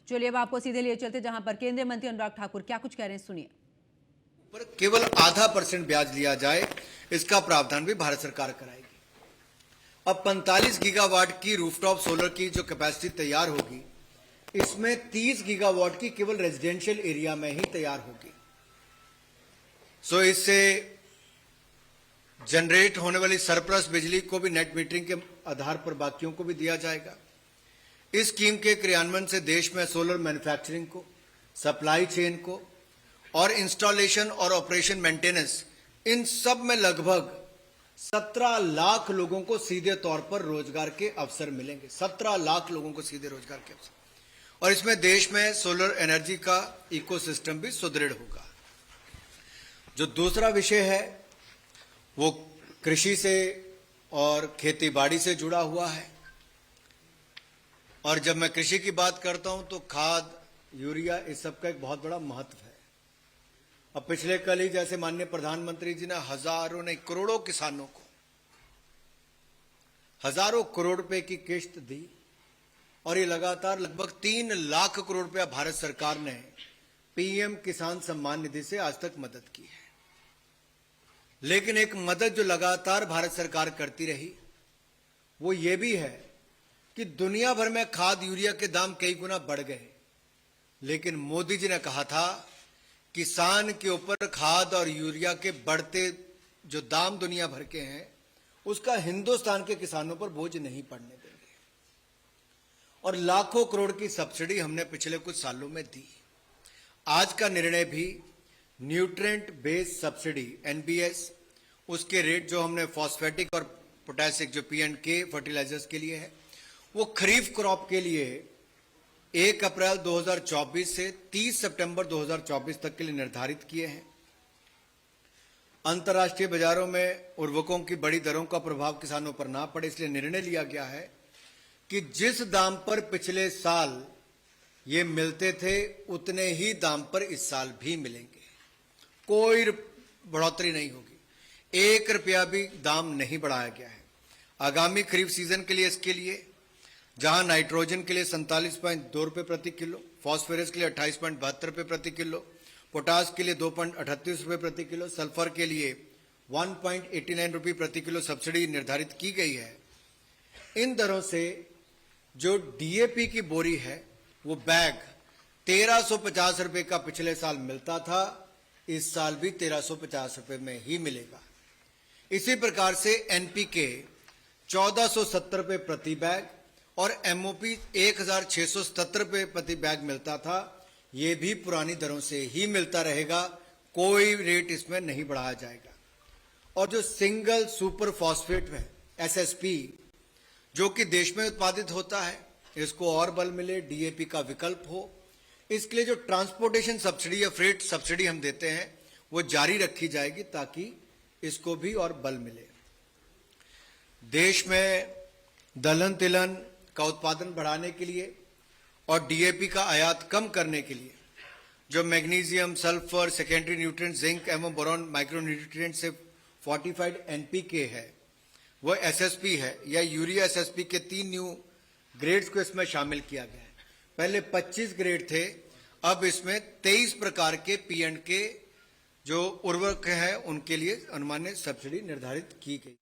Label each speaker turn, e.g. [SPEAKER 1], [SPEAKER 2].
[SPEAKER 1] चलिए अब आपको सीधे लिए चलते जहां पर केंद्रीय मंत्री अनुराग ठाकुर क्या कुछ कह रहे हैं, सुनिए।
[SPEAKER 2] पर केवल 0.5% ब्याज लिया जाए, इसका प्रावधान भी भारत सरकार कराएगी। अब 45 गीगावाट की रूफटॉप सोलर की जो कैपेसिटी तैयार होगी, इसमें 30 गीगावाट की केवल रेजिडेंशियल एरिया में ही तैयार होगी। सो इससे जनरेट होने वाली सरप्लस बिजली को भी नेट मीटरिंग के आधार पर बाकियों को भी दिया जाएगा। इस स्कीम के क्रियान्वयन से देश में सोलर मैन्युफैक्चरिंग को, सप्लाई चेन को और इंस्टॉलेशन और ऑपरेशन मेंटेनेंस, इन सब में लगभग 17 लाख लोगों को सीधे तौर पर रोजगार के अवसर मिलेंगे। 17 लाख लोगों को सीधे रोजगार के अवसर, और इसमें देश में सोलर एनर्जी का इकोसिस्टम भी सुदृढ़ होगा। जो दूसरा विषय है वो कृषि से और खेती बाड़ी से जुड़ा हुआ है। और जब मैं कृषि की बात करता हूं तो खाद, यूरिया, इस सब का एक बहुत बड़ा महत्व है। अब पिछले कल ही जैसे माननीय प्रधानमंत्री जी ने हजारों नहीं करोड़ों किसानों को हजारों करोड़ रुपए की किश्त दी, और ये लगातार लगभग 3 लाख करोड़ रुपया भारत सरकार ने पीएम किसान सम्मान निधि से आज तक मदद की है। लेकिन एक मदद जो लगातार भारत सरकार करती रही वो ये भी है कि दुनिया भर में खाद, यूरिया के दाम कई गुना बढ़ गए, लेकिन मोदी जी ने कहा था किसान के ऊपर खाद और यूरिया के बढ़ते जो दाम दुनिया भर के हैं, उसका हिंदुस्तान के किसानों पर बोझ नहीं पड़ने देंगे। और लाखों करोड़ की सब्सिडी हमने पिछले कुछ सालों में दी। आज का निर्णय भी न्यूट्रिएंट बेस्ड सब्सिडी एनबीएस, उसके रेट जो हमने फॉस्फेटिक और पोटेशिक जो पीएंडके फर्टिलाइजर्स के लिए है, वो खरीफ क्रॉप के लिए 1 अप्रैल 2024 से 30 सितंबर 2024 तक के लिए निर्धारित किए हैं। अंतर्राष्ट्रीय बाजारों में उर्वरकों की बड़ी दरों का प्रभाव किसानों पर ना पड़े, इसलिए निर्णय लिया गया है कि जिस दाम पर पिछले साल ये मिलते थे उतने ही दाम पर इस साल भी मिलेंगे। कोई बढ़ोतरी नहीं होगी, 1 रुपया भी दाम नहीं बढ़ाया गया है। आगामी खरीफ सीजन के लिए इसके लिए जहां नाइट्रोजन के लिए 47.2 रुपये प्रति किलो, फॉस्फोरस के लिए 28.72 रुपये प्रति किलो, पोटास के लिए 2.38 रुपये प्रति किलो, सल्फर के लिए 1.89 रुपये प्रति किलो सब्सिडी निर्धारित की गई है। इन दरों से जो डीएपी की बोरी है वो बैग 1350 रुपये का पिछले साल मिलता था, इस साल भी 1350 रुपये में ही मिलेगा। इसी प्रकार से एनपीके 1470 रुपये प्रति बैग और एमओपी 1677 रुपये प्रति बैग मिलता था, ये भी पुरानी दरों से ही मिलता रहेगा, कोई रेट इसमें नहीं बढ़ाया जाएगा। और जो सिंगल सुपर फॉस्फेट है एसएसपी, जो कि देश में उत्पादित होता है, इसको और बल मिले, डीएपी का विकल्प हो, इसके लिए जो ट्रांसपोर्टेशन सब्सिडी या फ्रेट सब्सिडी हम देते हैं वो जारी रखी जाएगी ताकि इसको भी और बल मिले। देश में दलहन तिलहन का उत्पादन बढ़ाने के लिए और डीएपी का आयात कम करने के लिए जो magnesium, sulphur, secondary nutrient, zinc एवं बोरॉन माइक्रो न्यूट्रिएंट से फोर्टिफाइड एनपीके है, वो एसएसपी है या यूरिया एसएसपी के 3 न्यू ग्रेड्स को इसमें शामिल किया गया है। पहले 25 ग्रेड थे, अब इसमें 23 प्रकार के पीएंडके जो उर्वरक हैं उनके लिए अनुमानित सब्सिडी निर्धारित की गई।